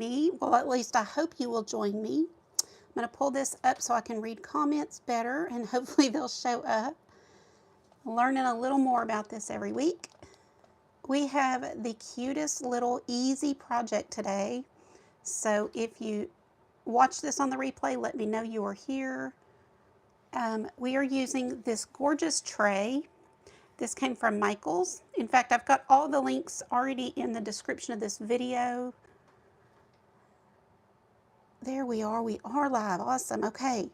me. Well, at least I hope you will join me. I'm going to pull this up so I can read comments better and hopefully they'll show up. Learning a little more about this every week. We have the cutest little easy project today. So if you watch this on the replay, let me know you are here. We are using this gorgeous tray. This came from Michael's. In fact, I've got all the links already in the description of this video. There we are live. Awesome. Okay,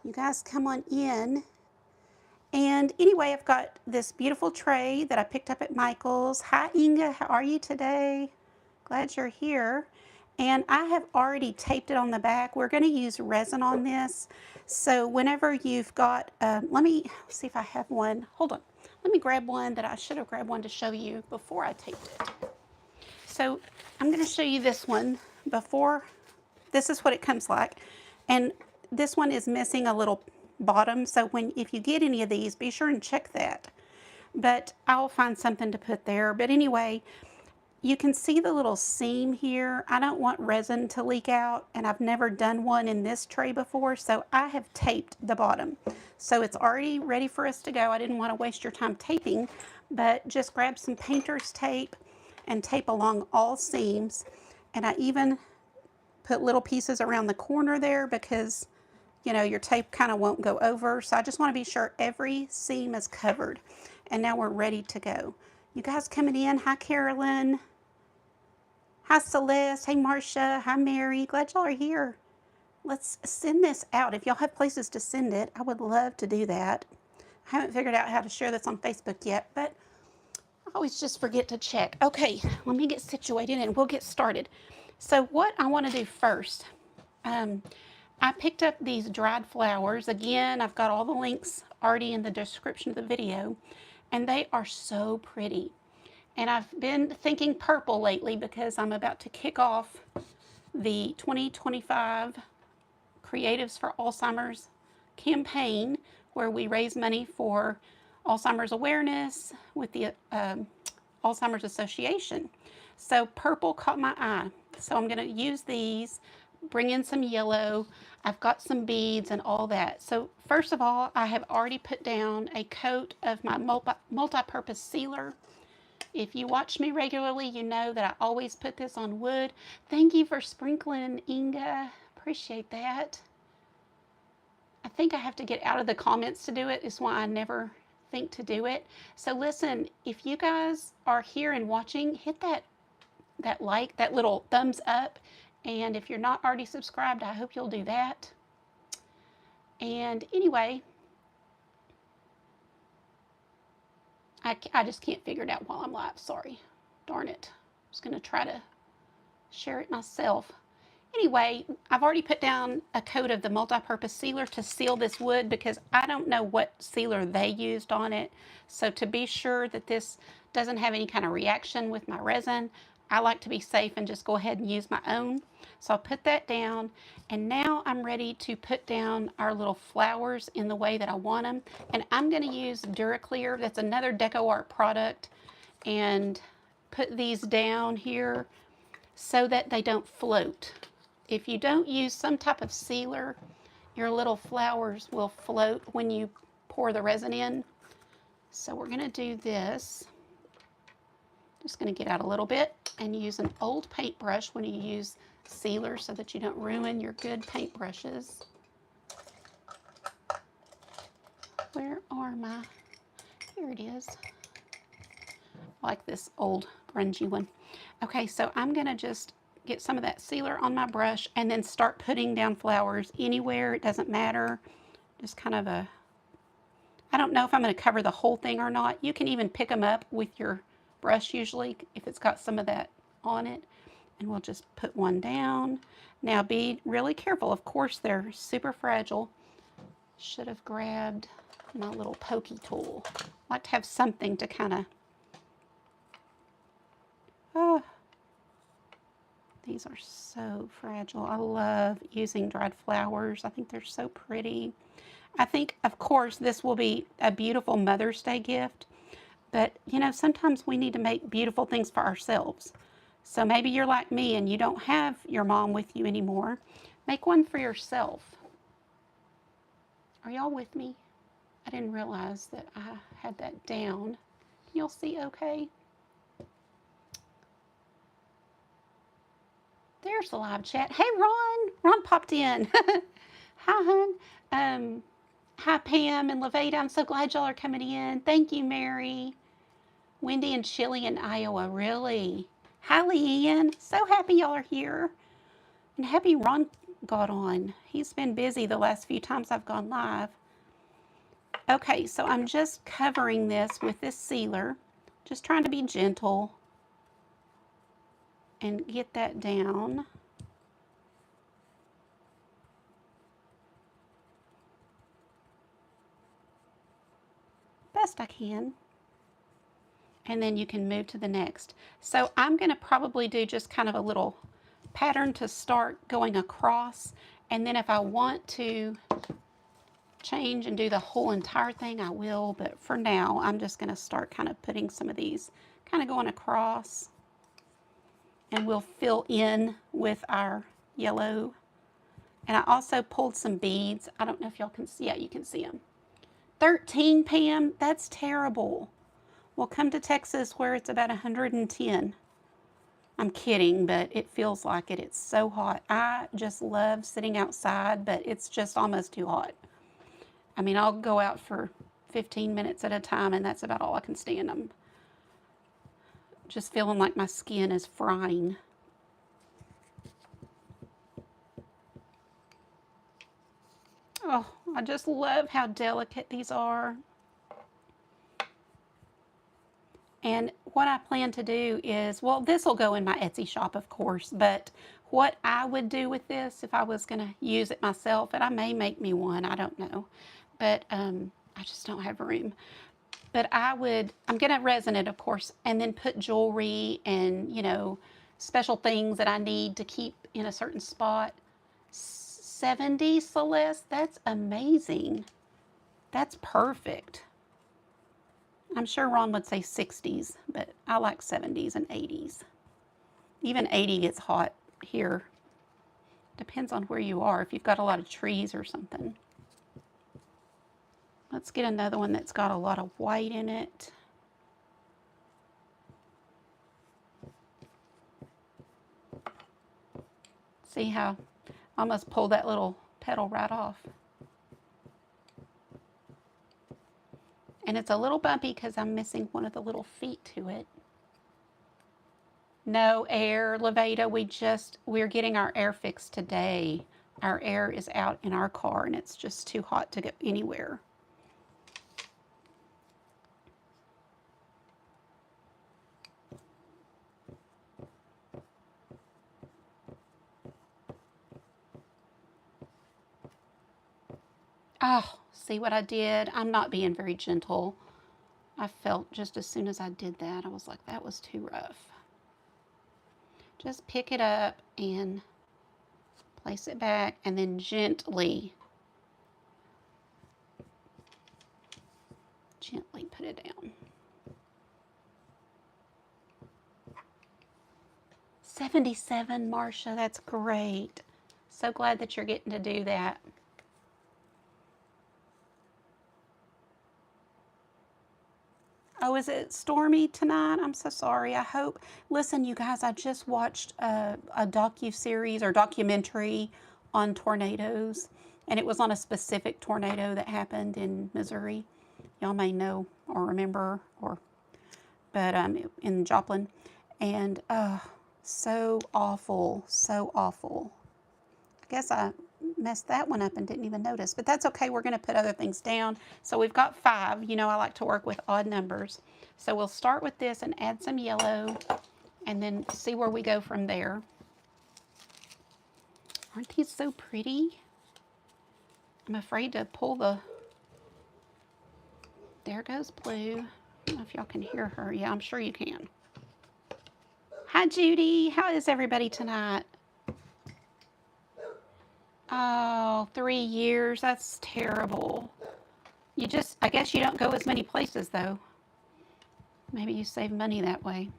you guys come on in. And anyway, I've got this beautiful tray that I picked up at Michael's. Hi, Inga. How are you today? Glad you're here. And I have already taped it on the back. We're going to use resin on this. So whenever you've got, let me see if I have one. Hold on. Let me grab one that I should have grabbed one to show you before I taped it. So I'm going to show you this one before. This is what it comes like. And this one is missing a little bottom. So if you get any of these, be sure and check that. But I'll find something to put there. But anyway, you can see the little seam here. I don't want resin to leak out, and I've never done one in this tray before, so I have taped the bottom. So it's already ready for us to go. I didn't want to waste your time taping, but just grab some painter's tape and tape along all seams. And I even put little pieces around the corner there because, you know, your tape kind of won't go over. So I just want to be sure every seam is covered. And now we're ready to go. You guys coming in? Hi, Carolyn. Hi, Celeste. Hey, Marcia. Hi, Mary. Glad y'all are here. Let's send this out. If y'all have places to send it, I would love to do that. I haven't figured out how to share this on Facebook yet, but I always just forget to check. Okay, let me get situated and we'll get started. So what I want to do first, I picked up these dried flowers. Again, I've got all the links already in the description of the video, and they are so pretty. And I've been thinking purple lately because I'm about to kick off the 2025 Creatives for Alzheimer's campaign, where we raise money for Alzheimer's awareness with the Alzheimer's Association. So purple caught my eye. So I'm going to use these, bring in some yellow. I've got some beads and all that. So first of all, I have already put down a coat of my multi-purpose sealer. If you watch me regularly, you know that I always put this on wood. Thank you for sprinkling, Inga. Appreciate that. I think I have to get out of the comments to do it. It's why I never think to do it. So listen, if you guys are here and watching, hit that like, that little thumbs up. And if you're not already subscribed, I hope you'll do that. And anyway, I just can't figure it out while I'm live. Sorry. Darn it. I was going to try to share it myself. Anyway, I've already put down a coat of the multi-purpose sealer to seal this wood because I don't know what sealer they used on it. So to be sure that this doesn't have any kind of reaction with my resin, I like to be safe and just go ahead and use my own. So I'll put that down, and now I'm ready to put down our little flowers in the way that I want them. And I'm going to use Duraclear. That's another Deco Art product, and put these down here so that they don't float. If you don't use some type of sealer, your little flowers will float when you pour the resin in. So we're going to do this. Just going to get out a little bit and use an old paintbrush when you use sealer so that you don't ruin your good paintbrushes. Where are my, here it is. I like this old grungy one. Okay, so I'm going to just get some of that sealer on my brush and then start putting down flowers anywhere. It doesn't matter. Just kind of a, I don't know if I'm going to cover the whole thing or not. You can even pick them up with your brush usually if it's got some of that on it. And we'll just put one down. Now be really careful. Of course, they're super fragile. Should have grabbed my little pokey tool. I like to have something to kind of, oh, these are so fragile. I love using dried flowers. I think they're so pretty. I think, of course, this will be a beautiful Mother's Day gift. But, you know, sometimes we need to make beautiful things for ourselves. So maybe you're like me and you don't have your mom with you anymore. Make one for yourself. Are y'all with me? I didn't realize that I had that down. Can y'all see okay? There's the live chat. Hey, Ron. Ron popped in. Hi, hon. Hi, Pam and Levada. I'm so glad y'all are coming in. Thank you, Mary. Windy and chilly in Iowa. Really? Hi, Leanne. So happy y'all are here. And happy Ron got on. He's been busy the last few times I've gone live. Okay, so I'm just covering this with this sealer. Just trying to be gentle and get that down. Best I can. And then you can move to the next. So I'm going to probably do just kind of a little pattern to start going across. And then if I want to change and do the whole entire thing, I will. But for now, I'm just going to start kind of putting some of these kind of going across. And we'll fill in with our yellow. And I also pulled some beads. I don't know if y'all can see. Yeah, you can see them. 13, Pam? That's terrible. Well, come to Texas where it's about 110. I'm kidding, but it feels like it. It's so hot. I just love sitting outside, but it's just almost too hot. I mean, I'll go out for 15 minutes at a time, and that's about all I can stand. I'm just feeling like my skin is frying. Oh, I just love how delicate these are. And what I plan to do is, well, this will go in my Etsy shop, of course, but what I would do with this if I was going to use it myself, and I may make me one, I don't know, but I just don't have room. But I'm going to resin it, of course, and then put jewelry and, you know, special things that I need to keep in a certain spot. 70, Celeste, that's amazing. That's perfect. I'm sure Ron would say 60s, but I like 70s and 80s. Even 80 gets hot here. Depends on where you are, if you've got a lot of trees or something. Let's get another one that's got a lot of white in it. See how I almost pulled that little petal right off. And it's a little bumpy because I'm missing one of the little feet to it. No air, Levada. We're getting our air fixed today. Our air is out in our car and it's just too hot to go anywhere. Oh, see what I did? I'm not being very gentle. I felt just as soon as I did that, I was like, that was too rough. Just pick it up and place it back and then gently put it down. 77, Marcia, that's great. So glad that you're getting to do that. Oh, is it stormy tonight? I'm so sorry. I hope. Listen, you guys, I just watched a docu-series or documentary on tornadoes, and it was on a specific tornado that happened in Missouri. Y'all may know or remember, but in Joplin, and so awful, so awful. I guess I messed that one up and didn't even notice, but that's okay. We're going to put other things down. So we've got 5. You know, I like to work with odd numbers. So we'll start with this and add some yellow and then see where we go from there. Aren't these so pretty? I'm afraid to pull the... There goes Blue. I don't know if y'all can hear her. Yeah, I'm sure you can. Hi, Judy. How is everybody tonight? Oh, 3 years. That's terrible. I guess you don't go as many places, though. Maybe you save money that way.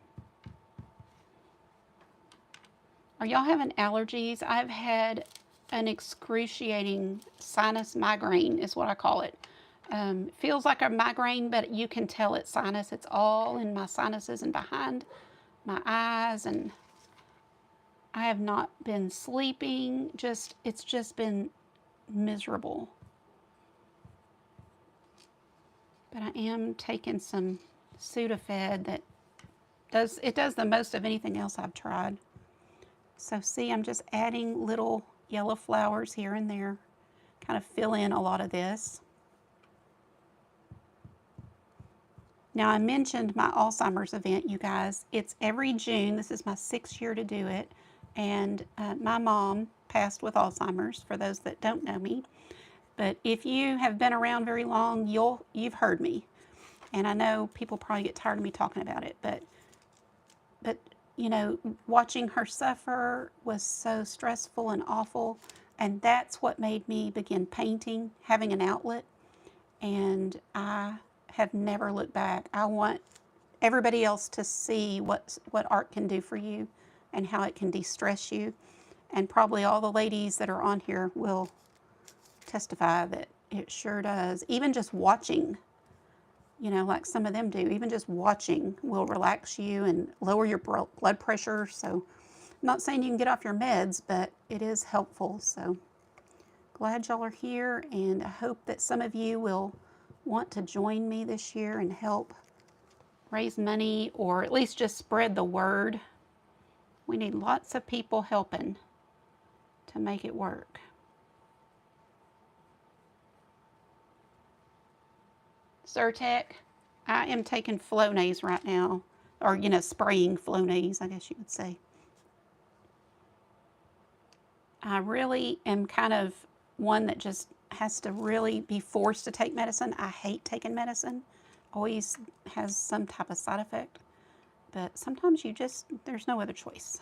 Are y'all having allergies? I've had an excruciating sinus migraine is what I call it. Feels like a migraine, but you can tell it's sinus. It's all in my sinuses and behind my eyes, and I have not been sleeping. It's just been miserable. But I am taking some Sudafed that does the most of anything else I've tried. So see, I'm just adding little yellow flowers here and there, kind of fill in a lot of this. Now I mentioned my Alzheimer's event, you guys. It's every June. This is my 6th year to do it. And my mom passed with Alzheimer's, for those that don't know me. But if you have been around very long, you've heard me. And I know people probably get tired of me talking about it, but you know, watching her suffer was so stressful and awful. And that's what made me begin painting, having an outlet. And I have never looked back. I want everybody else to see what art can do for you and how it can de-stress you. And probably all the ladies that are on here will testify that it sure does. Even just watching, you know, like some of them do, even just watching will relax you and lower your blood pressure. So I'm not saying you can get off your meds, but it is helpful. So glad y'all are here, and I hope that some of you will want to join me this year and help raise money, or at least just spread the word. We need lots of people helping to make it work. Zyrtec, I am taking Flonase right now, or, you know, spraying Flonase, I guess you would say. I really am kind of one that just has to really be forced to take medicine. I hate taking medicine. Always has some type of side effect. But sometimes there's no other choice.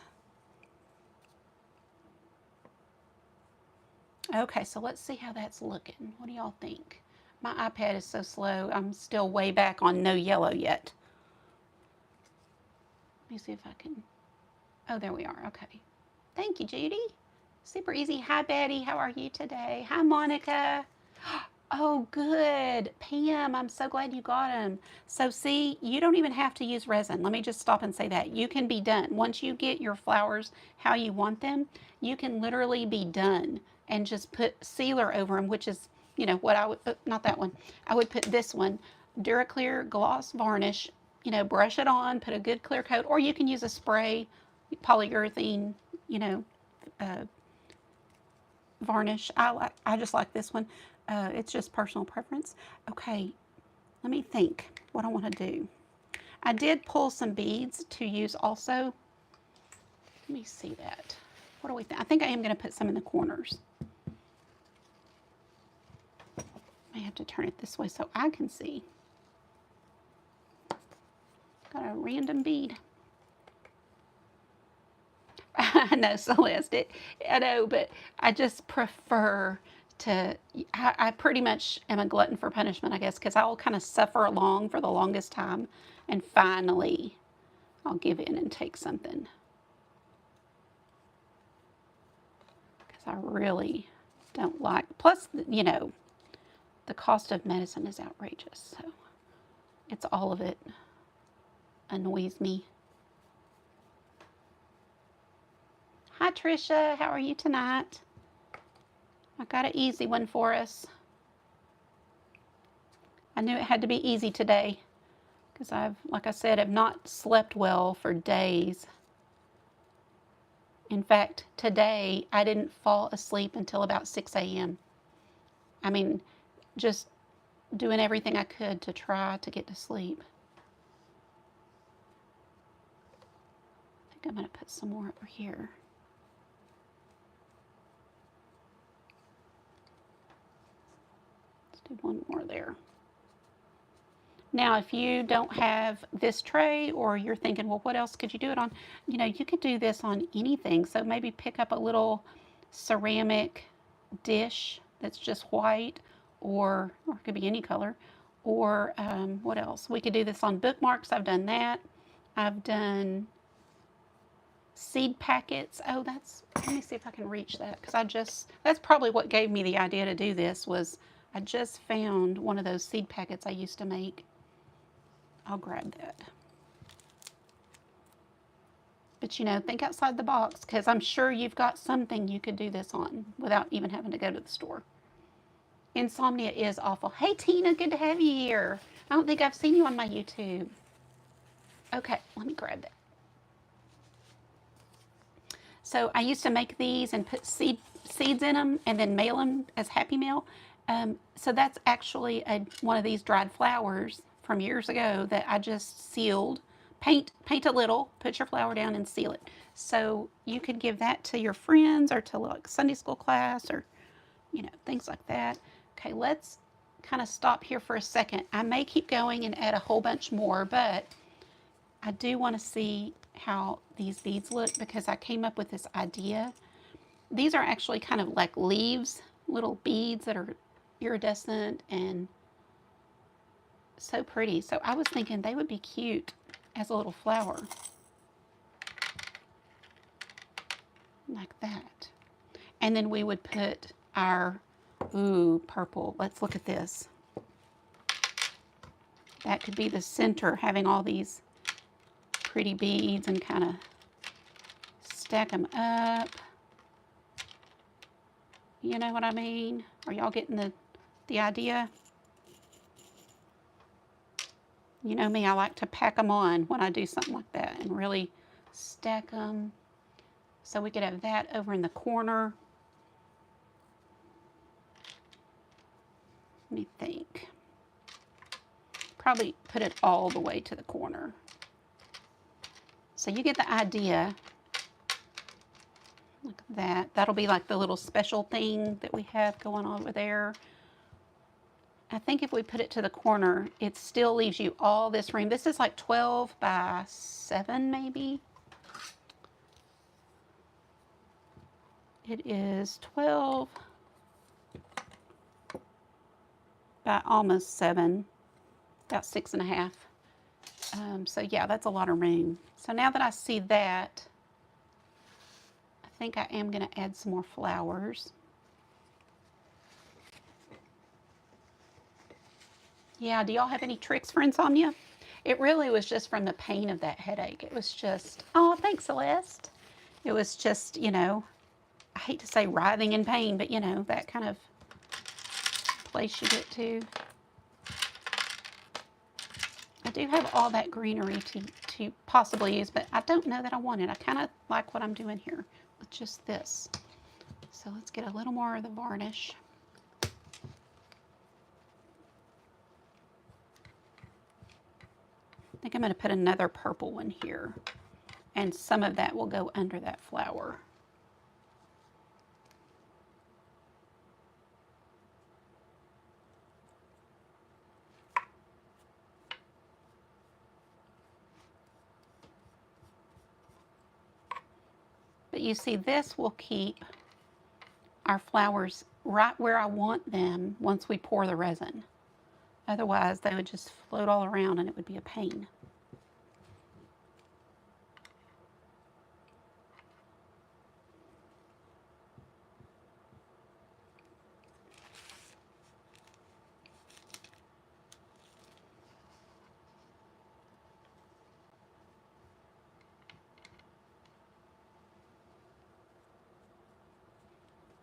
Okay, so let's see how that's looking. What do y'all think? My iPad is so slow. I'm still way back on no yellow yet. Let me see if I can. Oh, there we are. Okay. Thank you, Judy. Super easy. Hi, Betty. How are you today? Hi, Monica. Oh, good. Pam, I'm so glad you got them. So see, you don't even have to use resin. Let me just stop and say that. You can be done. Once you get your flowers how you want them, you can literally be done and just put sealer over them, which is, you know, what I would, not that one. I would put this one, Duraclear Gloss Varnish, you know, brush it on, put a good clear coat, or you can use a spray, polyurethane, you know, varnish. I just like this one. It's just personal preference. Okay, let me think what I want to do. I did pull some beads to use also. Let me see that. What do we think? I think I am going to put some in the corners. I have to turn it this way so I can see. Got a random bead. I know, Celeste. I know, but I just prefer to. I pretty much am a glutton for punishment, I guess, because I will kind of suffer along for the longest time, and finally, I'll give in and take something. Because I really don't like. Plus, you know, the cost of medicine is outrageous, so it's all of it annoys me. Hi, Trisha. How are you tonight? I got an easy one for us. I knew it had to be easy today because like I said, have not slept well for days. In fact, today I didn't fall asleep until about 6 a.m. I mean, just doing everything I could to try to get to sleep. I think I'm going to put some more over here. Let's do one more there. Now, if you don't have this tray, or you're thinking, well, what else could you do it on? You know, you could do this on anything. So maybe pick up a little ceramic dish that's just white, or it could be any color. Or what else? We could do this on bookmarks. I've done that. I've done seed packets. Oh, let me see if I can reach that, because that's probably what gave me the idea to do this, was I just found one of those seed packets I used to make. I'll grab that. But you know, think outside the box, because I'm sure you've got something you could do this on without even having to go to the store. Insomnia is awful. Hey Tina, good to have you here. I don't think I've seen you on my YouTube. Okay, let me grab that. So I used to make these and put seeds in them and then mail them as Happy Mail. So that's actually one of these dried flowers from years ago that I just sealed. Paint a little, put your flower down and seal it. So you could give that to your friends or to like Sunday school class, or you know, things like that. Okay, let's kind of stop here for a second. I may keep going and add a whole bunch more, but I do want to see how these beads look, because I came up with this idea. These are actually kind of like leaves, little beads that are iridescent and so pretty. So I was thinking they would be cute as a little flower. Like that. And then we would put our, ooh, purple. Let's look at this. That could be the center, having all these pretty beads, and kind of stack them up. You know what I mean? Are y'all getting the idea? You know me, I like to pack them on when I do something like that and really stack them. So we could have that over in the corner. Let me think. Probably put it all the way to the corner. So you get the idea. Look at that. That'll be like the little special thing that we have going on over there. I think if we put it to the corner, it still leaves you all this room. This is like 12 by 7 maybe. It is 12 by almost 7, about 6.5. So yeah, that's a lot of room. So now that I see that, I think I am going to add some more flowers. Yeah, do y'all have any tricks for insomnia? It really was just from the pain of that headache. It was just, oh, thanks, Celeste. It was just, you know, I hate to say writhing in pain, but you know, that kind of place you get to. I do have all that greenery to possibly use, but I don't know that I want it. I kind of like what I'm doing here with just this. So let's get a little more of the varnish. I think I'm going to put another purple one here, and some of that will go under that flower. But you see, this will keep our flowers right where I want them once we pour the resin. Otherwise, they would just float all around and it would be a pain.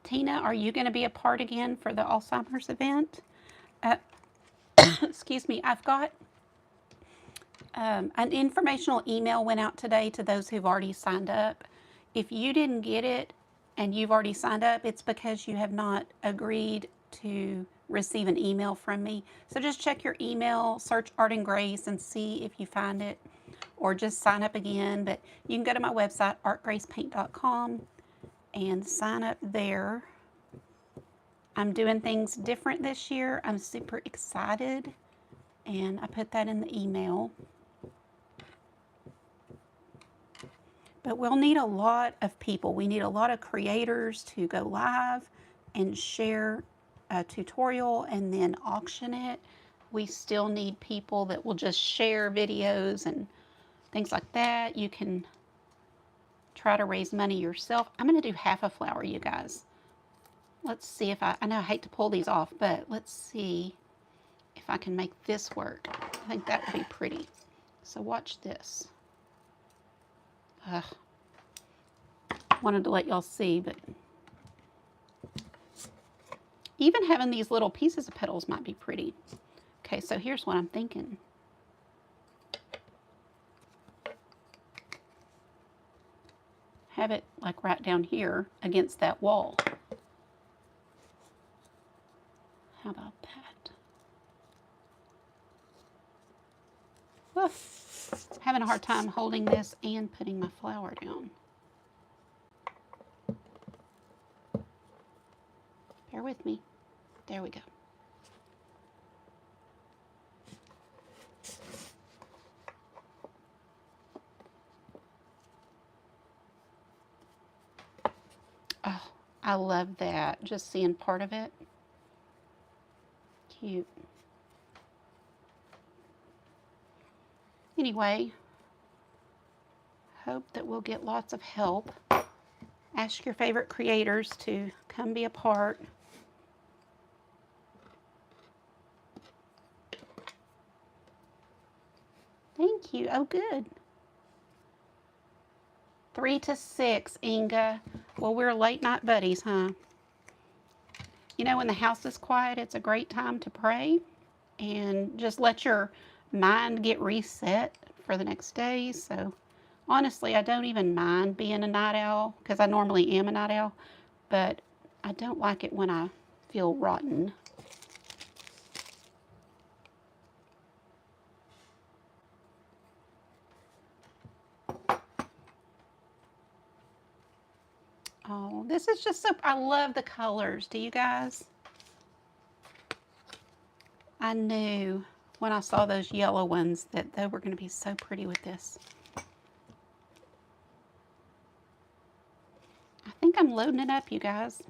Tina, are you going to be a part again for the Alzheimer's event? Excuse me, I've got an informational email went out today to those who've already signed up. If you didn't get it and you've already signed up, it's because you have not agreed to receive an email from me. So just check your email, search Art and Grace, and see if you find it, or just sign up again. But you can go to my website, artgracepaint.com, and sign up there. I'm doing things different this year. I'm super excited, and I put that in the email. But we'll need a lot of people. We need a lot of creators to go live and share a tutorial and then auction it. We still need people that will just share videos and things like that. You can try to raise money yourself. I'm going to do half a flower, you guys. Let's see if I know I hate to pull these off, but let's see if I can make this work. I think that would be pretty. So watch this. Wanted to let y'all see, but even having these little pieces of petals might be pretty. Okay, so here's what I'm thinking. Have it like right down here against that wall. How about that? Oh, having a hard time holding this and putting my flower down. Bear with me. There we go. Oh, I love that. Just seeing part of it. Cute. Anyway, hope that we'll get lots of help. Ask your favorite creators to come be a part. Thank you. Oh, good. 3 to 6, Inga. Well, we're late night buddies, huh? You know, when the house is quiet, it's a great time to pray and just let your mind get reset for the next day. So honestly, I don't even mind being a night owl because I normally am a night owl, but I don't like it when I feel rotten. Oh, this is just so, I love the colors. Do you guys? I knew when I saw those yellow ones that they were going to be so pretty with this. I think I'm loading it up, you guys.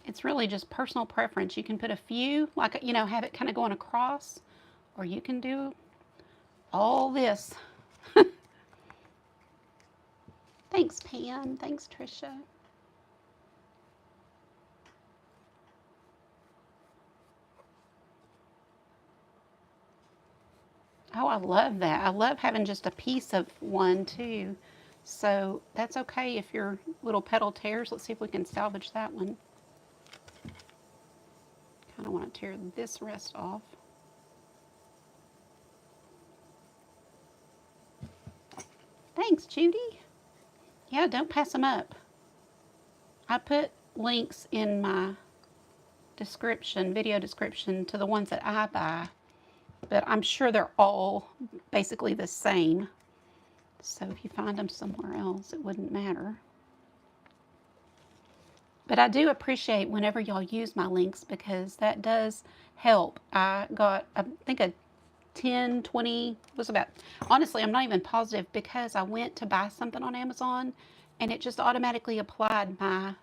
It's really just personal preference. You can put a few, like, you know, have it kind of going across, or you can do all this. Thanks, Pam. Thanks, Trisha. Oh, I love that. I love having just a piece of one, too. So that's okay if your little petal tears. Let's see if we can salvage that one. Kind of want to tear this rest off. Thanks, Judy. Yeah, don't pass them up. I put links in my description, video description, to the ones that I buy, but I'm sure they're all basically the same. So if you find them somewhere else, it wouldn't matter. But I do appreciate whenever y'all use my links because that does help. I got, I think, a 10, 20, was about, honestly, I'm not even positive because I went to buy something on Amazon and it just automatically applied my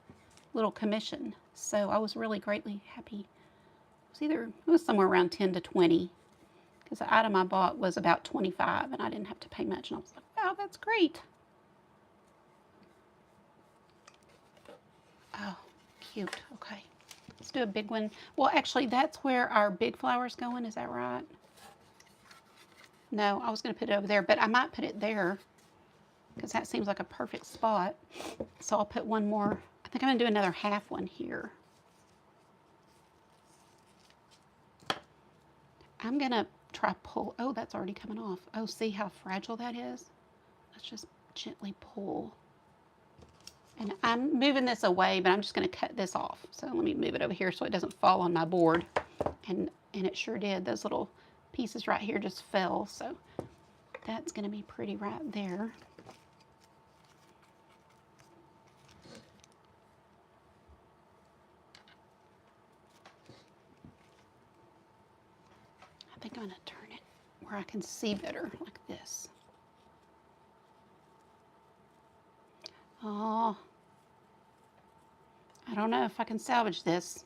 little commission. So I was really greatly happy. It was somewhere around 10 to 20 because the item I bought was about 25 and I didn't have to pay much. And I was like, wow, that's great. Oh, cute. Okay. Let's do a big one. Well, actually, that's where our big flower's going. Is that right? No, I was going to put it over there, but I might put it there because that seems like a perfect spot. So I'll put one more. I think I'm going to do another half one here. I'm going to try pull. Oh, that's already coming off. Oh, see how fragile that is? Let's just gently pull. And I'm moving this away, but I'm just going to cut this off. So let me move it over here so it doesn't fall on my board. And it sure did. Those little pieces right here just fell. So that's going to be pretty right there. I think I'm going to turn it where I can see better, like this. Oh, I don't know if I can salvage this.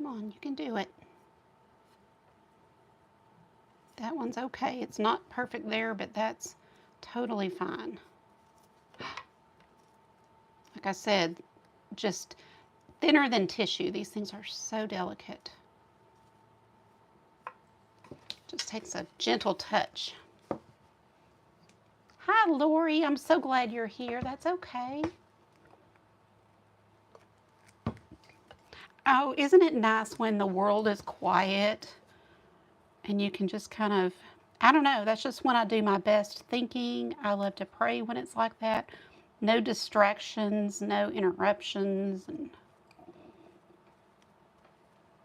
Come on, you can do it. That one's okay. It's not perfect there, but that's totally fine. Like I said, just thinner than tissue. These things are so delicate. Just takes a gentle touch. Hi, Lori. I'm so glad you're here. That's okay. Oh, isn't it nice when the world is quiet and you can just kind of, I don't know, that's just when I do my best thinking. I love to pray when it's like that. No distractions, no interruptions. And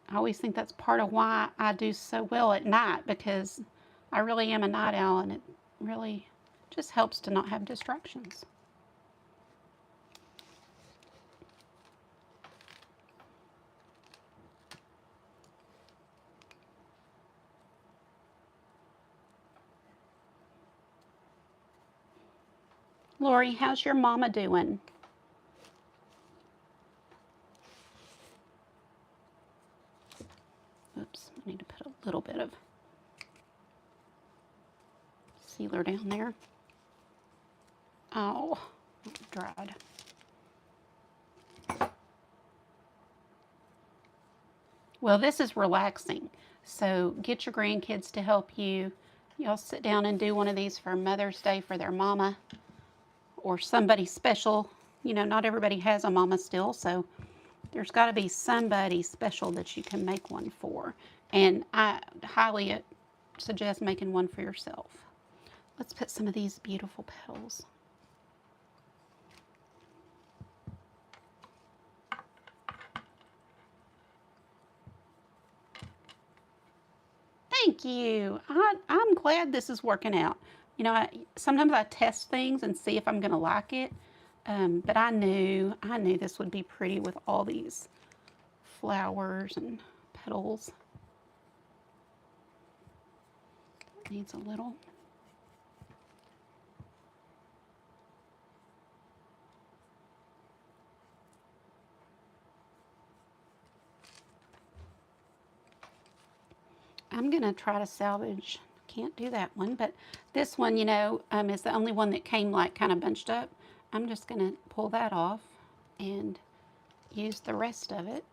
I always think that's part of why I do so well at night, because I really am a night owl, and it really just helps to not have distractions. Lori, how's your mama doing? Oops, I need to put a little bit of sealer down there. Oh, it dried. Well, this is relaxing. So get your grandkids to help you. Y'all sit down and do one of these for Mother's Day for their mama or somebody special. You know, not everybody has a mama still, so there's got to be somebody special that you can make one for. And I highly suggest making one for yourself. Let's put some of these beautiful petals. Thank you. I'm glad this is working out. You know, sometimes I test things and see if I'm going to like it. But I knew this would be pretty with all these flowers and petals. It needs a little. I'm going to try to salvage, can't do that one, but this one, you know, is the only one that came like kind of bunched up. I'm just going to pull that off and use the rest of it.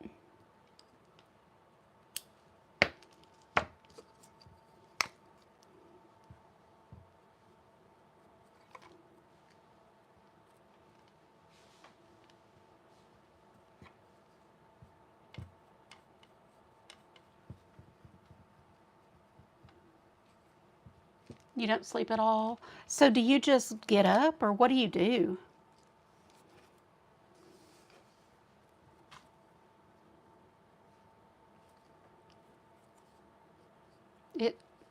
You don't sleep at all? So do you just get up, or what do you do?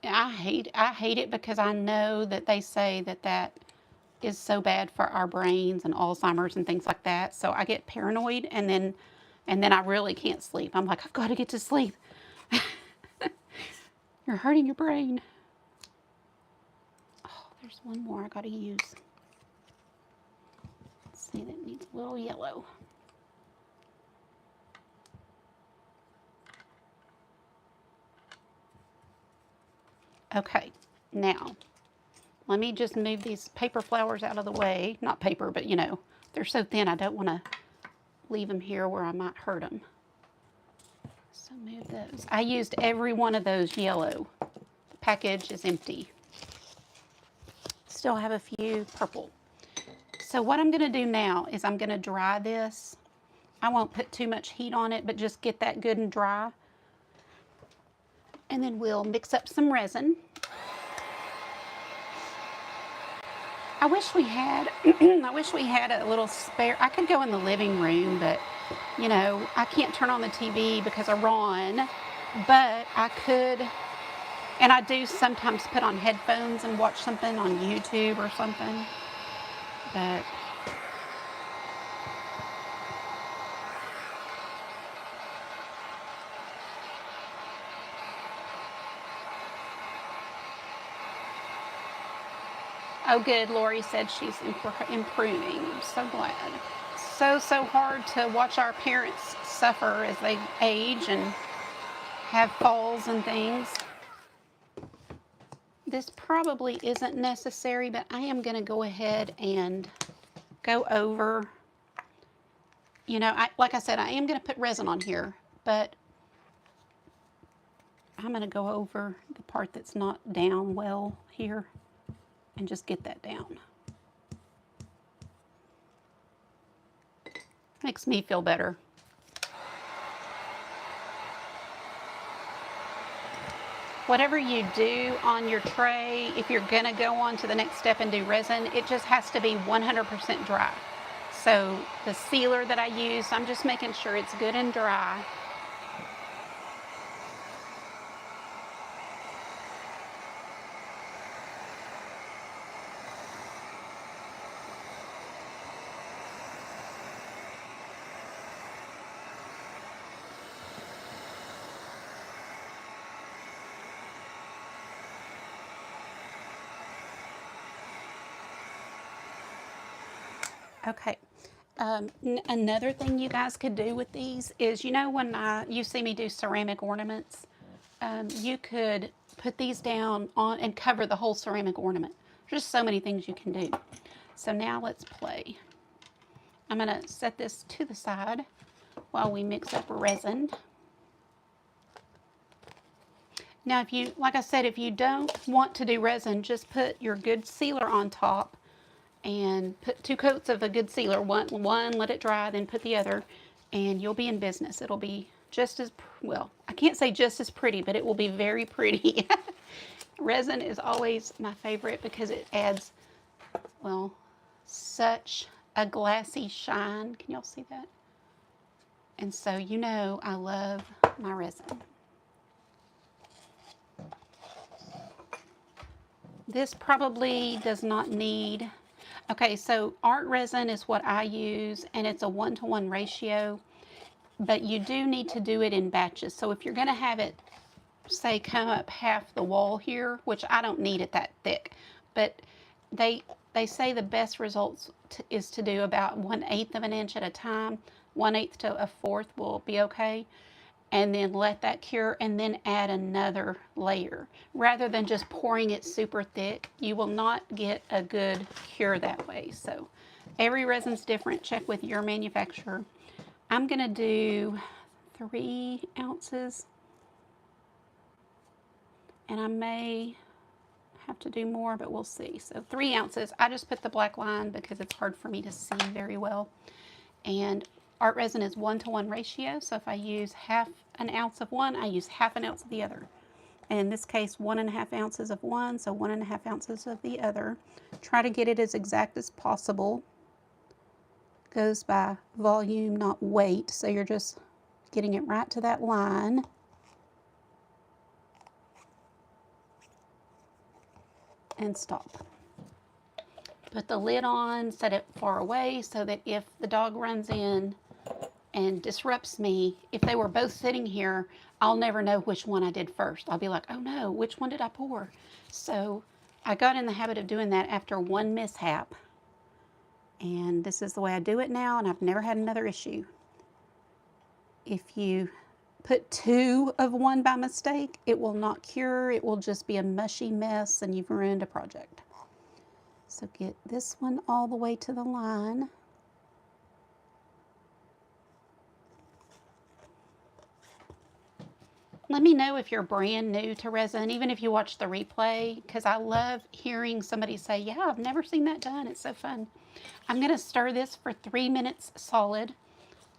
I hate it because I know that they say that is so bad for our brains and Alzheimer's and things like that. So I get paranoid, and then I really can't sleep. I'm like, I've got to get to sleep. You're hurting your brain. Oh, there's one more I got to use. Let's see, that needs a little yellow. Okay, now let me just move these paper flowers out of the way. Not paper, but you know, they're so thin I don't want to leave them here where I might hurt them. So move those. I used every one of those yellow. The package is empty. Still have a few purple. So what I'm going to do now is I'm going to dry this. I won't put too much heat on it, but just get that good and dry. And then we'll mix up some resin. I wish we had a little spare. I could go in the living room, but you know, I can't turn on the TV because of Ron, but I could, and I do sometimes put on headphones and watch something on YouTube or something, but oh good, Lori said she's improving. I'm so glad. so hard to watch our parents suffer as they age and have falls and things. This probably isn't necessary, but I am going to go ahead and go over, you know, like I said, I am going to put resin on here, but I'm going to go over the part that's not down well here and just get that down. Makes me feel better. Whatever you do on your tray, if you're going to go on to the next step and do resin, it just has to be 100% dry. So the sealer that I use, I'm just making sure it's good and dry. Okay. Another thing you guys could do with these is, you know, when you see me do ceramic ornaments, you could put these down on and cover the whole ceramic ornament. There's just so many things you can do. So now let's play. I'm going to set this to the side while we mix up resin. Now, if you, like I said, if you don't want to do resin, just put your good sealer on top and put 2 coats of a good sealer. One, let it dry, then put the other, and you'll be in business. It'll be just as, well, I can't say just as pretty, but it will be very pretty. Resin is always my favorite because it adds, well, such a glassy shine. Can y'all see that? And so, you know, I love my resin. This probably does not need, okay, so art resin is what I use, and it's a 1-to-1 ratio, but you do need to do it in batches. So if you're going to have it, say, come up half the wall here, which I don't need it that thick, but they say the best results is to do about 1/8 of an inch at a time. 1/8 to 1/4 will be okay. And then let that cure and then add another layer. Rather than just pouring it super thick, you will not get a good cure that way. So every resin's different. Check with your manufacturer. I'm going to do 3 ounces. And I may have to do more, but we'll see. So 3 ounces. I just put the black line because it's hard for me to see very well. And art resin is 1-to-1 ratio, so if I use 1/2 ounce of one, I use 1/2 ounce of the other. And in this case, 1½ ounces of one, so 1½ ounces of the other. Try to get it as exact as possible. Goes by volume, not weight, so you're just getting it right to that line. And stop. Put the lid on, set it far away so that if the dog runs in and disrupts me, if they were both sitting here, I'll never know which one I did first. I'll be like, oh no, which one did I pour? So I got in the habit of doing that after one mishap. And this is the way I do it now, and I've never had another issue. If you put 2 of one by mistake, it will not cure. It will just be a mushy mess, and you've ruined a project. So get this one all the way to the line. Let me know if you're brand new to resin, even if you watch the replay, because I love hearing somebody say, yeah, I've never seen that done. It's so fun. I'm going to stir this for 3 minutes solid,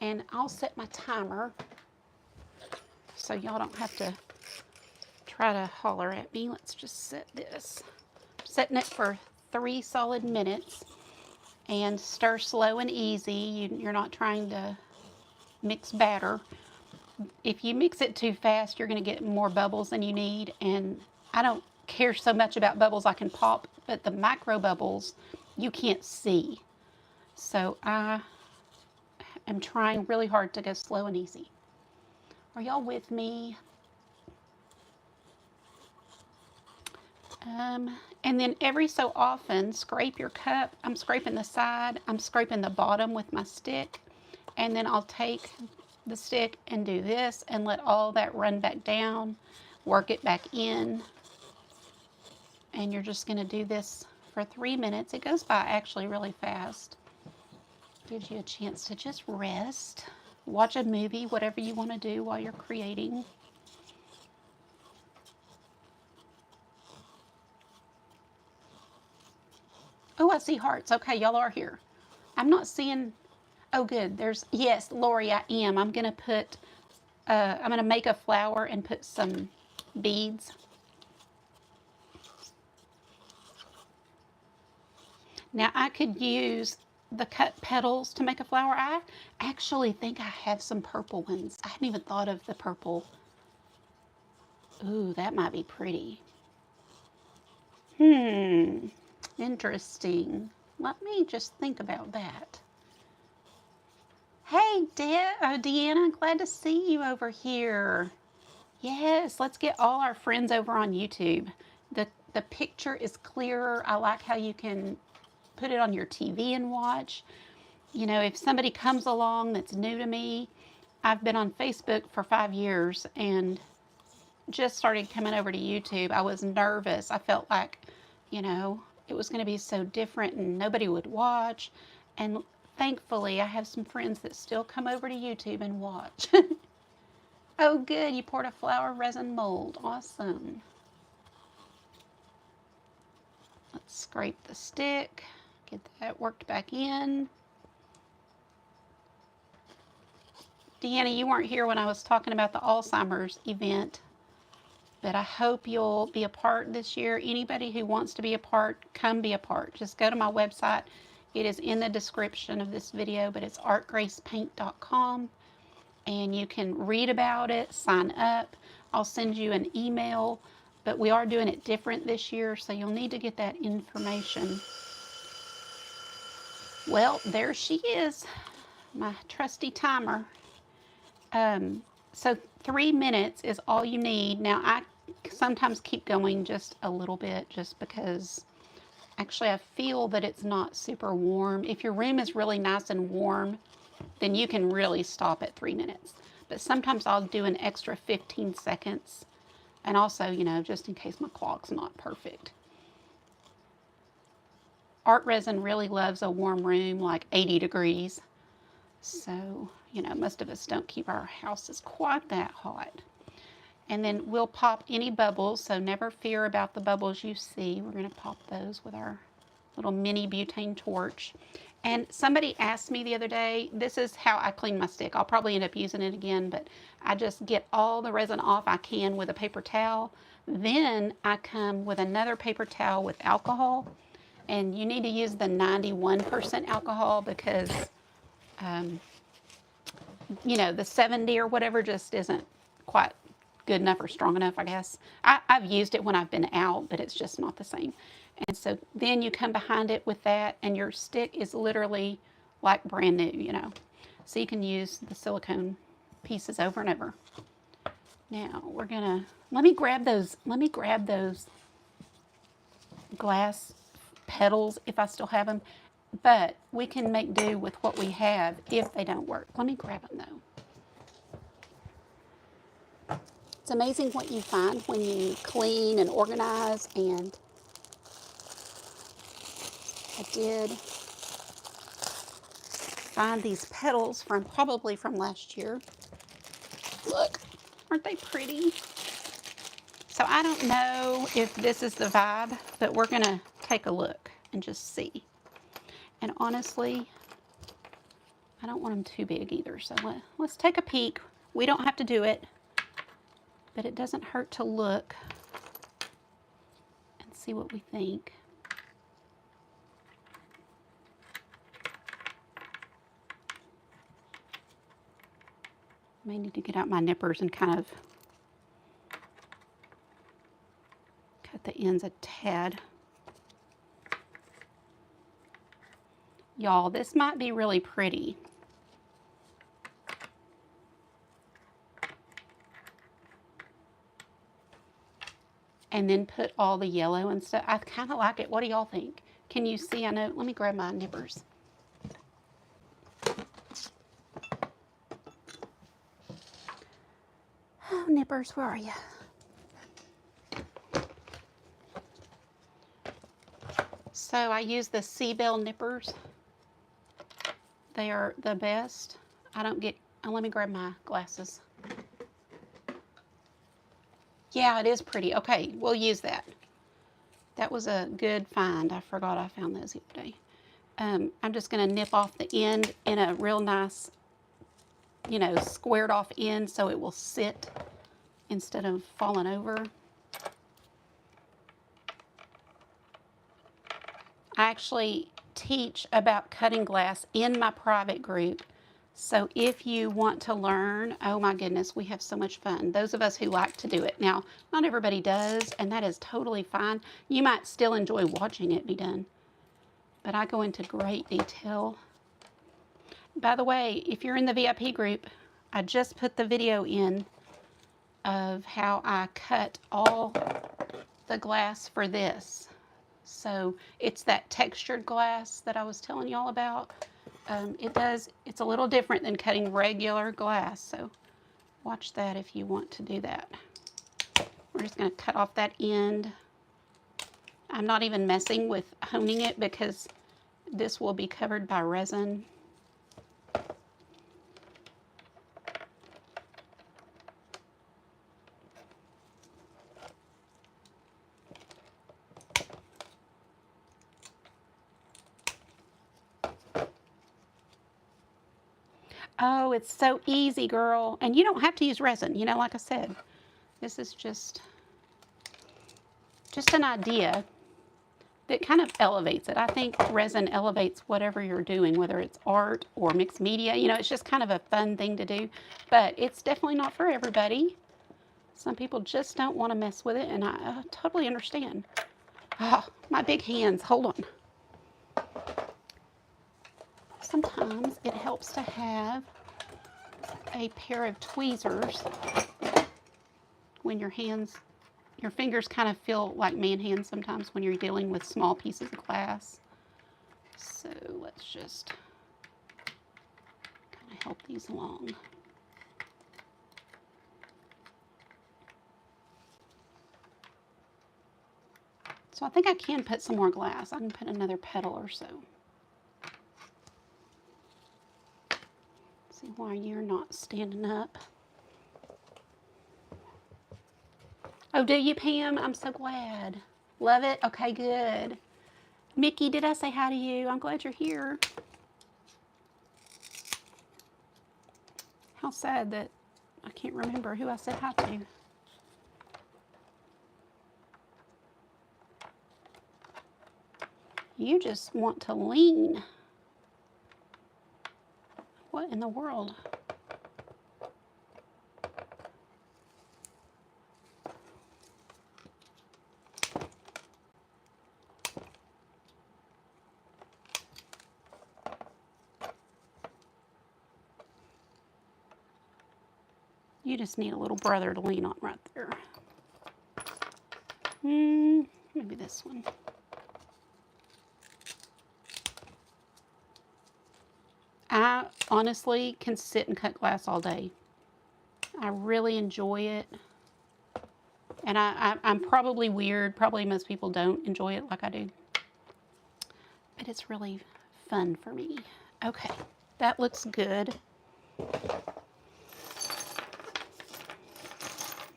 and I'll set my timer so y'all don't have to try to holler at me. Let's just set this. I'm setting it for 3 solid minutes, and stir slow and easy. You're not trying to mix batter. If you mix it too fast, you're going to get more bubbles than you need, and I don't care so much about bubbles I can pop, but the micro bubbles you can't see. So I am trying really hard to go slow and easy. Are y'all with me? And then every so often, scrape your cup. I'm scraping the side, I'm scraping the bottom with my stick, and then I'll take the stick and do this and let all that run back down, work it back in, and you're just going to do this for 3 minutes. It goes by actually really fast. Gives you a chance to just rest, watch a movie, whatever you want to do while you're creating. Oh, I see hearts. Okay, y'all are here. I'm not seeing, oh good, there's, yes, Lori, I am. I'm going to put, I'm going to make a flower and put some beads. Now I could use the cut petals to make a flower. I actually think I have some purple ones. I hadn't even thought of the purple. Ooh, that might be pretty. Interesting. Let me just think about that. Hey, Deanna, glad to see you over here. Yes, let's get all our friends over on YouTube. The picture is clearer. I like how you can put it on your TV and watch. You know, if somebody comes along that's new to me, I've been on Facebook for 5 years and just started coming over to YouTube. I was nervous. I felt like, you know, it was going to be so different and nobody would watch. And thankfully, I have some friends that still come over to YouTube and watch. Oh, good. You poured a flower resin mold. Awesome. Let's scrape the stick. Get that worked back in. Deanna, you weren't here when I was talking about the Alzheimer's event, but I hope you'll be a part this year. Anybody who wants to be a part, come be a part. Just go to my website. It is in the description of this video, but it's artgracepaint.com, and you can read about it, sign up. I'll send you an email, but we are doing it different this year, so you'll need to get that information. Well, there she is, my trusty timer. So 3 minutes is all you need. Now, I sometimes keep going just a little bit just because actually I feel that it's not super warm. If your room is really nice and warm, then you can really stop at 3 minutes. But sometimes I'll do an extra 15 seconds. And also, you know, just in case my clock's not perfect. Art resin really loves a warm room, like 80 degrees. So, you know, most of us don't keep our houses quite that hot. And then we'll pop any bubbles, so never fear about the bubbles you see. We're going to pop those with our little mini butane torch. And somebody asked me the other day, this is how I clean my stick. I'll probably end up using it again, but I just get all the resin off I can with a paper towel. Then I come with another paper towel with alcohol. And you need to use the 91% alcohol because you know, the 70 or whatever just isn't quite good enough or strong enough, I guess. I've used it when I've been out, but it's just not the same. And so then you come behind it with that, and your stick is literally like brand new, you know. So you can use the silicone pieces over and over. Now we're gonna, let me grab those glass petals if I still have them. But we can make do with what we have if they don't work. Let me grab them though. It's amazing what you find when you clean and organize, and I did find these petals probably from last year. Look, aren't they pretty? So I don't know if this is the vibe, but we're gonna take a look and just see. And honestly, I don't want them too big either. So let's take a peek. We don't have to do it, but it doesn't hurt to look and see what we think. I may need to get out my nippers and kind of cut the ends a tad. Y'all, this might be really pretty. and then put all the yellow and stuff. I kind of like it. What do y'all think? Can you see? I know. Let me grab my nippers. Oh, nippers, where are you? So I use the Seabell nippers. They are the best. I don't get, let me grab my glasses. Yeah, it is pretty. Okay, we'll use that. That was a good find. I forgot I found those the other day. I'm just going to nip off the end in a real nice, you know, squared off end so it will sit instead of falling over. I actually teach about cutting glass in my private group. So if you want to learn, oh my goodness, we have so much fun. Those of us who like to do it. Now, not everybody does, and that is totally fine. You might still enjoy watching it be done, but I go into great detail. By the way, if you're in the VIP group, I just put the video in of how I cut all the glass for this. So it's that textured glass that I was telling y'all about. It's a little different than cutting regular glass, so watch that if you want to do that. We're just going to cut off that end. I'm not even messing with honing it because this will be covered by resin. Oh, it's so easy, girl. And you don't have to use resin, you know, like I said. This is just an idea that kind of elevates it. I think resin elevates whatever you're doing, whether it's art or mixed media. You know, it's just kind of a fun thing to do, but it's definitely not for everybody. Some people just don't want to mess with it, and I totally understand. Oh, my big hands, hold on. Sometimes it helps to have a pair of tweezers when your fingers kind of feel like man hands sometimes when you're dealing with small pieces of glass. So let's just kind of help these along. So I think I can put some more glass. I can put another petal or so. See why you're not standing up. Oh, do you, Pam? I'm so glad. Love it? Okay, good. Mickey, did I say hi to you? I'm glad you're here. How sad that I can't remember who I said hi to. You just want to lean. What in the world? You just need a little brother to lean on right there. Maybe this one. I honestly can sit and cut glass all day. I really enjoy it. And I'm probably weird. Probably most people don't enjoy it like I do. But it's really fun for me. Okay, that looks good.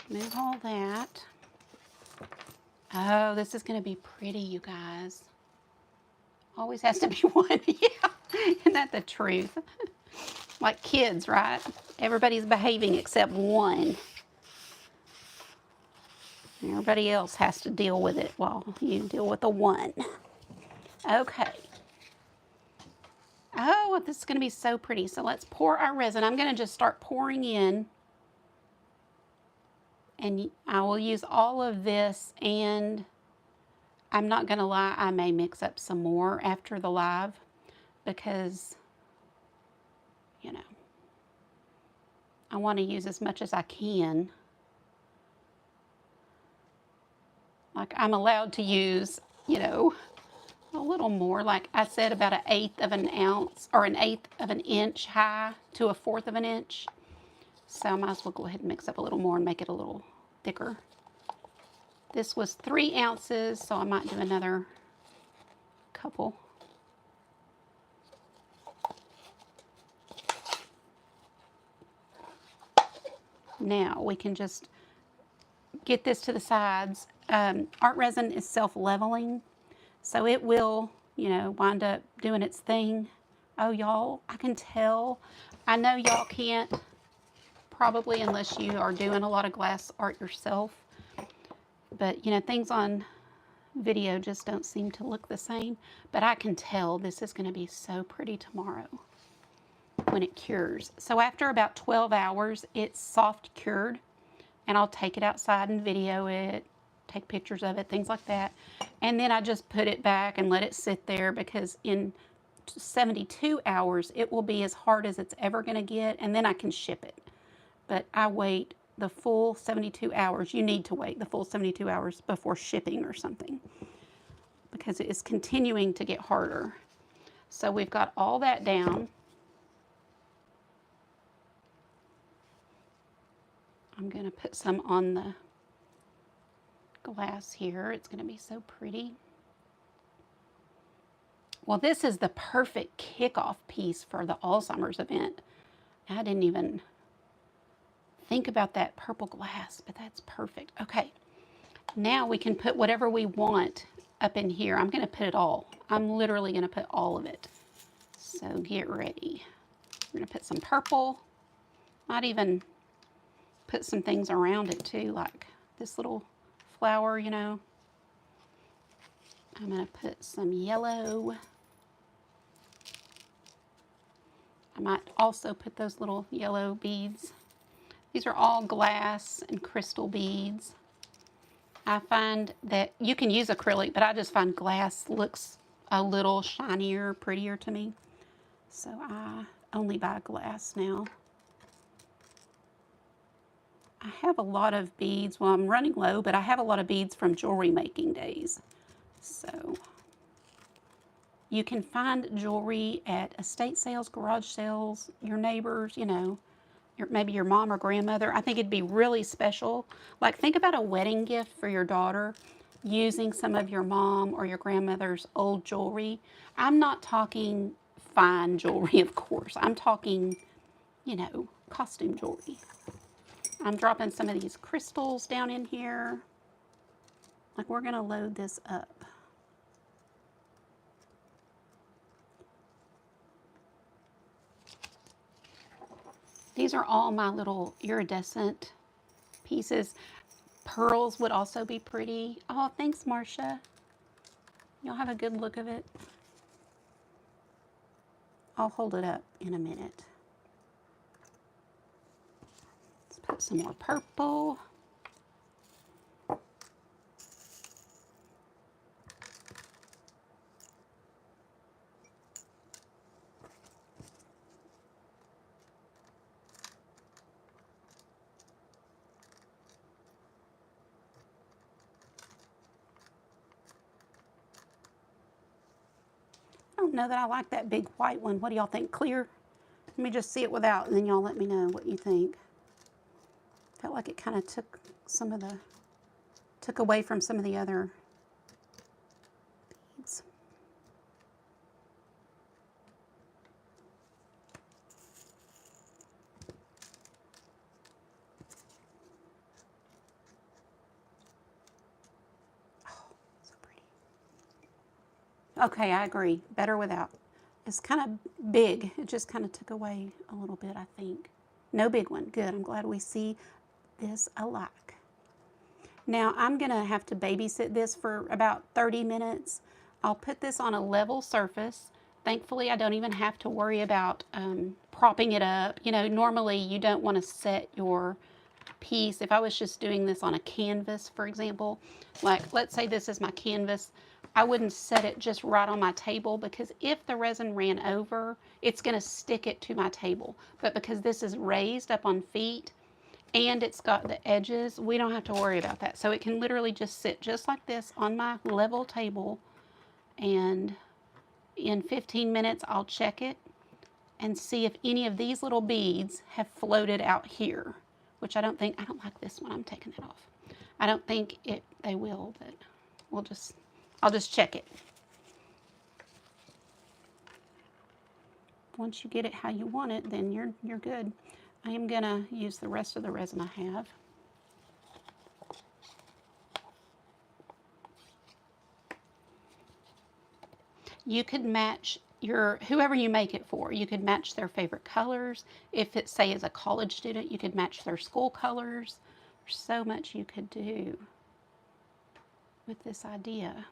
Move all that. Oh, this is going to be pretty, you guys. Always has to be one. Yeah, isn't that the truth? Like kids, right? Everybody's behaving except one. Everybody else has to deal with it while you deal with the one. Okay. Oh, this is going to be so pretty. So let's pour our resin. I'm going to just start pouring in. And I will use all of this, and I'm not going to lie, I may mix up some more after the live because, you know, I want to use as much as I can. Like I'm allowed to use, you know, a little more. Like I said, about 1/8 of an ounce or 1/8 of an inch high to 1/4 of an inch. So I might as well go ahead and mix up a little more and make it a little thicker. This was 3 ounces, so I might do another couple. Now we can just get this to the sides. Art resin is self-leveling, so it will, you know, wind up doing its thing. Oh, y'all, I can tell. I know y'all can't, probably, unless you are doing a lot of glass art yourself. But, you know, things on video just don't seem to look the same. But I can tell this is going to be so pretty tomorrow when it cures. So after about 12 hours, it's soft cured. And I'll take it outside and video it, take pictures of it, things like that. And then I just put it back and let it sit there, because in 72 hours, it will be as hard as it's ever going to get, and then I can ship it. But I wait the full 72 hours. You need to wait the full 72 hours before shipping or something, because it is continuing to get harder. So we've got all that down. I'm going to put some on the glass here. It's going to be so pretty. Well, this is the perfect kickoff piece for the Alzheimer's event. I didn't even think about that purple glass, but that's perfect. Okay, now we can put whatever we want up in here. I'm going to put it all. I'm literally going to put all of it. So get ready. We're going to put some purple. Might even put some things around it too, like this little flower, you know. I'm going to put some yellow. I might also put those little yellow beads. These are all glass and crystal beads. I find that you can use acrylic, but I just find glass looks a little shinier, prettier to me. So I only buy glass now. I have a lot of beads. Well, I'm running low, but I have a lot of beads from jewelry making days. So you can find jewelry at estate sales, garage sales, your neighbors, you know, maybe your mom or grandmother. I think it'd be really special. Like, think about a wedding gift for your daughter using some of your mom or your grandmother's old jewelry. I'm not talking fine jewelry, of course. I'm talking, you know, costume jewelry. I'm dropping some of these crystals down in here. Like, we're going to load this up. These are all my little iridescent pieces. Pearls would also be pretty. Oh, thanks, Marcia. You'll have a good look of it. I'll hold it up in a minute. Let's put some more purple. I don't know that I like that big white one. What do y'all think? Clear? Let me just see it without, and then y'all let me know what you think. Felt like it kind of took away from some of the other beads. Oh, so pretty. Okay, I agree. Better without. It's kind of big. It just kind of took away a little bit, I think. No big one. Good. I'm glad we see this alike. Now I'm going to have to babysit this for about 30 minutes. I'll put this on a level surface. Thankfully, I don't even have to worry about propping it up. You know, normally you don't want to set your piece. If I was just doing this on a canvas, for example, like let's say this is my canvas, I wouldn't set it just right on my table, because if the resin ran over, it's going to stick it to my table. But because this is raised up on feet, and it's got the edges. We don't have to worry about that. So it can literally just sit just like this on my level table, and in 15 minutes I'll check it and see if any of these little beads have floated out here, which I don't like this one. I'm taking it off. I don't think they will, but I'll just check it. Once you get it how you want it, then you're good. I am gonna use the rest of the resin I have. You could match whoever you make it for. You could match their favorite colors. If it, say, is a college student, you could match their school colors. There's so much you could do with this idea.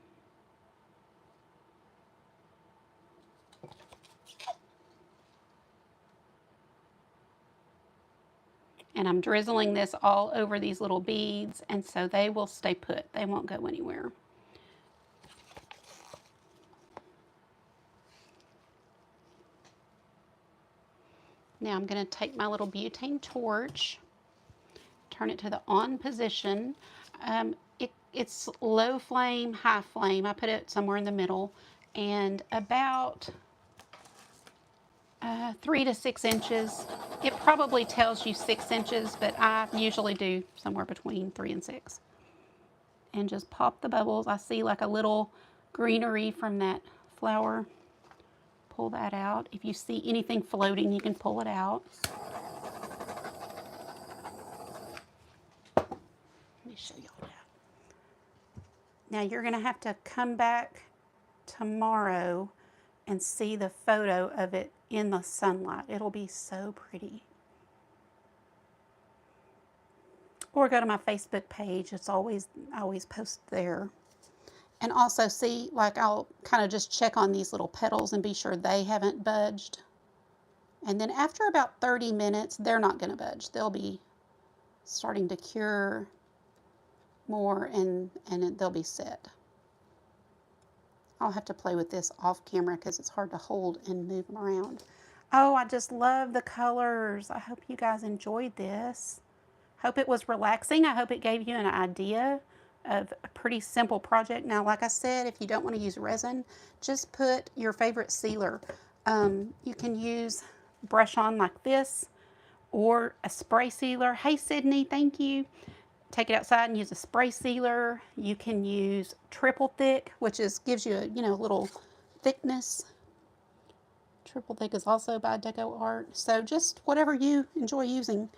And I'm drizzling this all over these little beads, and so they will stay put. They won't go anywhere. Now I'm going to take my little butane torch, turn it to the on position. It's low flame, high flame. I put it somewhere in the middle, and about 3 to 6 inches. It probably tells you 6 inches, but I usually do somewhere between 3 and 6. And just pop the bubbles. I see like a little greenery from that flower. Pull that out. If you see anything floating, you can pull it out. Let me show y'all that. Now you're going to have to come back tomorrow and see the photo of it in the sunlight. It'll be so pretty. Or go to my Facebook page. I always post there. And also see, like, I'll kind of just check on these little petals and be sure they haven't budged. And then after about 30 minutes, they're not going to budge. They'll be starting to cure more, and they'll be set. I'll have to play with this off camera because it's hard to hold and move them around. Oh, I just love the colors. I hope you guys enjoyed this. Hope it was relaxing. I hope it gave you an idea of a pretty simple project. Now, like I said, if you don't want to use resin, just put your favorite sealer. You can use brush on like this, or a spray sealer. Hey, Sydney, thank you. Take it outside and use a spray sealer. You can use triple thick, which gives you a little thickness. Triple thick is also by Deco Art. So just whatever you enjoy using.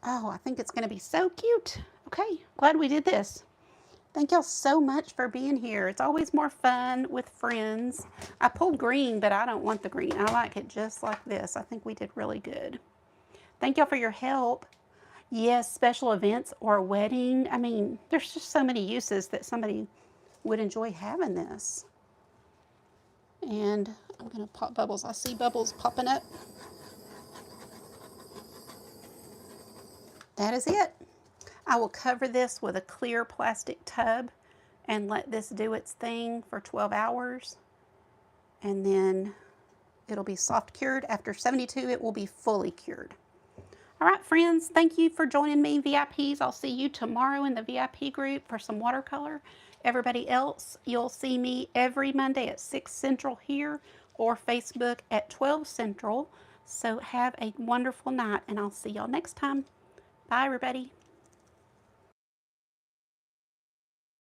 Oh, I think it's going to be so cute. Okay, glad we did this. Thank y'all so much for being here. It's always more fun with friends. I pulled green, but I don't want the green. I like it just like this. I think we did really good. Thank y'all for your help. Yes, special events or a wedding. I mean, there's just so many uses that somebody would enjoy having this. And I'm going to pop bubbles. I see bubbles popping up. That is it. I will cover this with a clear plastic tub and let this do its thing for 12 hours. And then it'll be soft cured. After 72, it will be fully cured. All right, friends, thank you for joining me, VIPs. I'll see you tomorrow in the VIP group for some watercolor. Everybody else, you'll see me every Monday at 6 Central here, or Facebook at 12 Central. So have a wonderful night, and I'll see y'all next time. Bye, everybody.